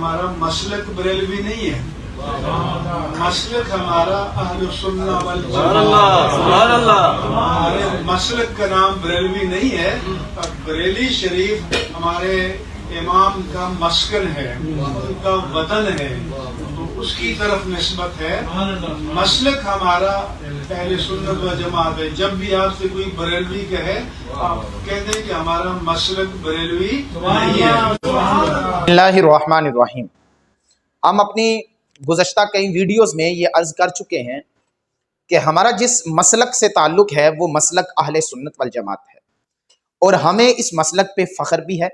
हमारा मसलक बरेलवी नहीं है, मसलक हमारा अहले सुन्नत वल जमात। हमारे मसलक का नाम बरेलवी नहीं है। बरेली शरीफ हमारे इमाम का मस्कन है, उनका वतन है, तो उसकी तरफ निस्बत है। मसलक हमारा अहले सुन्नत व जमात है। जब भी आपसे कोई बरेलवी कहे, आप कहते हैं कि हमारा मसलक बरेलवी नहीं है। बिस्मिल्लाहिर्रहमानिर्रहीम। हम अपनी गुज़श्ता कई वीडियोज़ में ये अर्ज़ कर चुके हैं कि हमारा जिस मसलक से ताल्लुक़ है वो मसलक अहले सुन्नत वल जमात है, और हमें इस मसलक पे फ़ख्र भी है,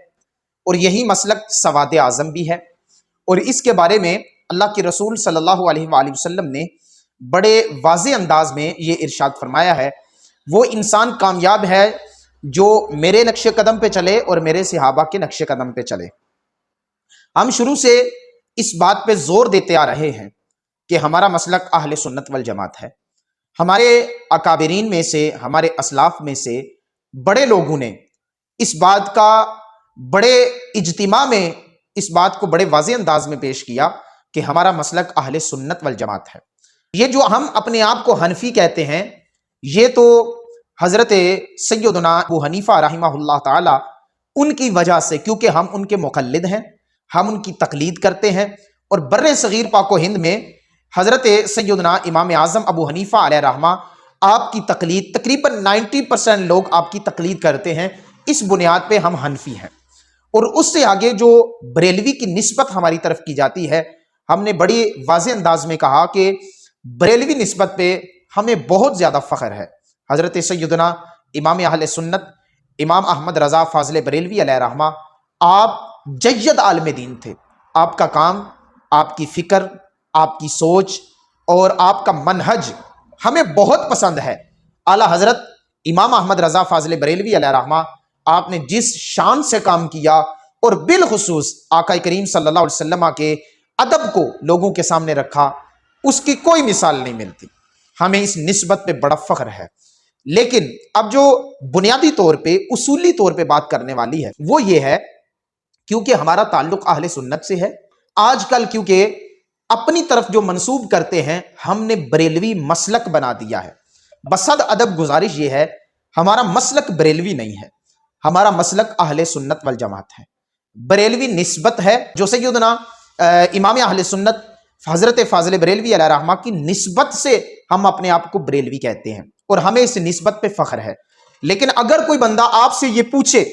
और यही मसलक सवाद आज़म भी है। और इसके बारे में अल्लाह के रसूल सल्लल्लाहु अलैहि वसल्लम ने बड़े वाज़ेह अंदाज में ये इरशाद फरमाया है, वो इंसान कामयाब है जो मेरे नक्शे कदम पे चले और मेरे सहाबा के नक्शे कदम पे चले। हम शुरू से इस बात पे जोर देते आ रहे हैं कि हमारा मसलक अहले सुन्नत वल जमात है। हमारे अकाबिरीन में से, हमारे असलाफ में से बड़े लोगों ने इस बात का बड़े इज्तिमा में इस बात को बड़े वाज़ेह अंदाज में पेश किया कि हमारा मसलक अहले सुन्नत वल जमात है। ये जो हम अपने आप को हनफी कहते हैं, ये तो हज़रत सैयदना अबू हनीफा रहमहुल्लाह ताला उनकी वजह से, क्योंकि हम उनके मुक़ल्लिद हैं, हम उनकी तकलीद करते हैं। और बर्रे सगीर पाको हिंद में हज़रत सैयदना इमाम आज़म अबू हनीफा अलैहि रहमा आपकी तकलीद, तकरीबन 90% लोग आपकी तकलीद करते हैं। इस बुनियाद पे हम हनफी हैं। और उससे आगे जो बरेलवी की निस्बत हमारी तरफ की जाती है, हमने बड़ी वाज़ेह अंदाज में कहा कि बरेलवी निस्बत पे हमें बहुत ज़्यादा फ़ख्र है। हज़रत सैयदना इमाम अहले सुन्नत इमाम अहमद रज़ा फ़ाज़िल बरेलवी अलैहि रहमा, आप जय्यद आलिम दीन थे। आपका काम, आपकी फ़िक्र, आपकी सोच और आपका मनहज हमें बहुत पसंद है। आला हज़रत इमाम अहमद रज़ा फ़ाज़िल बरेलवी अलैहि रहमा, आपने जिस शान से काम किया और बिलखुसूस आका करीम सल्लल्लाहु अलैहि वसल्लम के अदब को लोगों के सामने रखा, उसकी कोई मिसाल नहीं मिलती। हमें इस निस्बत पे बड़ा फ़ख्र है। लेकिन अब जो बुनियादी तौर पे, उसूली तौर पे बात करने वाली है वो ये है, क्योंकि हमारा ताल्लुक़ अहले सुन्नत से है। आजकल क्योंकि अपनी तरफ जो मंसूब करते हैं, हमने बरेलवी मसलक बना दिया है। बसद अदब गुजारिश ये है, हमारा मसलक बरेलवी नहीं है, हमारा मसलक अहले सुन्नत वल जमात है। बरेलवी निस्बत है, जो सैयदना इमाम अहले सुन्नत हज़रत फ़ाज़िल बरेलवी अलैहि रहमा की निस्बत से हम अपने आप को बरेलवी कहते हैं, और हमें इस निस्बत पे फ़ख्र है। लेकिन अगर कोई बंदा आपसे ये पूछे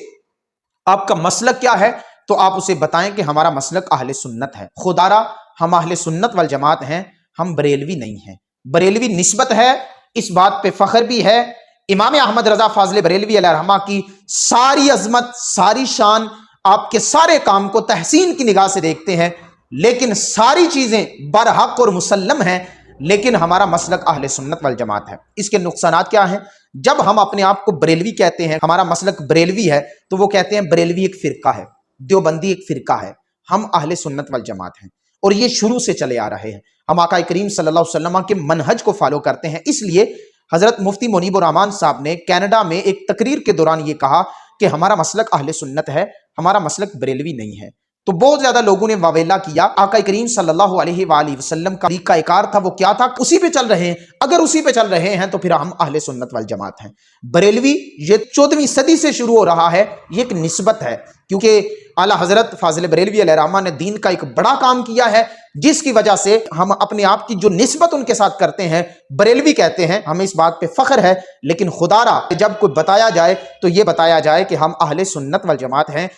आपका मसलक क्या है, तो आप उसे बताएं कि हमारा मसलक अहले सुन्नत है। खुदारा हम अहले सुन्नत वल जमात हैं, हम बरेलवी नहीं हैं। बरेलवी निस्बत है, इस बात पे फ़ख्र भी है। इमाम अहमद रज़ा फ़ाज़िल बरेलवी अलैहि रहमा की सारी अज़मत, सारी शान, आपके सारे काम को तहसीन की निगाह से देखते हैं, लेकिन सारी चीज़ें बरहक और मुसल्लम हैं। लेकिन हमारा मसलक अहले सुन्नत वल जमात है। इसके नुकसानात क्या हैं? जब हम अपने आप को बरेलवी कहते हैं, हमारा मसलक बरेलवी है, तो वो कहते हैं बरेलवी एक फ़िरका है, देवबंदी एक फ़िरका है। हम अहले सुन्नत वल जमात हैं, और ये शुरू से चले आ रहे हैं। हम आका करीम सल्लल्लाहु अलैहि वसल्लम के मनहज को फॉलो करते हैं। इसलिए हज़रत मुफ्ती मुनीबुर रहमान साहब ने कनाडा में एक तकरीर के दौरान ये कहा कि हमारा मसलक अहले सुन्नत है, हमारा मसलक बरेलवी नहीं है। तो बहुत ज्यादा लोगों ने वावेला किया। आका करीम सल्लल्लाहु अलैहि वसल्लम का तरीका एकार था, वो क्या था? उसी पे चल रहे हैं। अगर उसी पे चल रहे हैं तो फिर हम अहले सुन्नत वल जमात हैं। बरेलवी ये 14वीं सदी से शुरू हो रहा है, ये एक निस्बत है, क्योंकि आला हज़रत फ़ाज़िल बरेलवी अलैहि रहमा ने दीन का एक बड़ा काम किया है, जिसकी वजह से हम अपने आप की जो निस्बत उनके साथ करते हैं, बरेलवी कहते हैं। हमें इस बात पे फ़ख्र है। लेकिन खुदारा जब कोई बताया जाए तो ये बताया जाए कि हम अहले सुन्नत वल जमात हैं।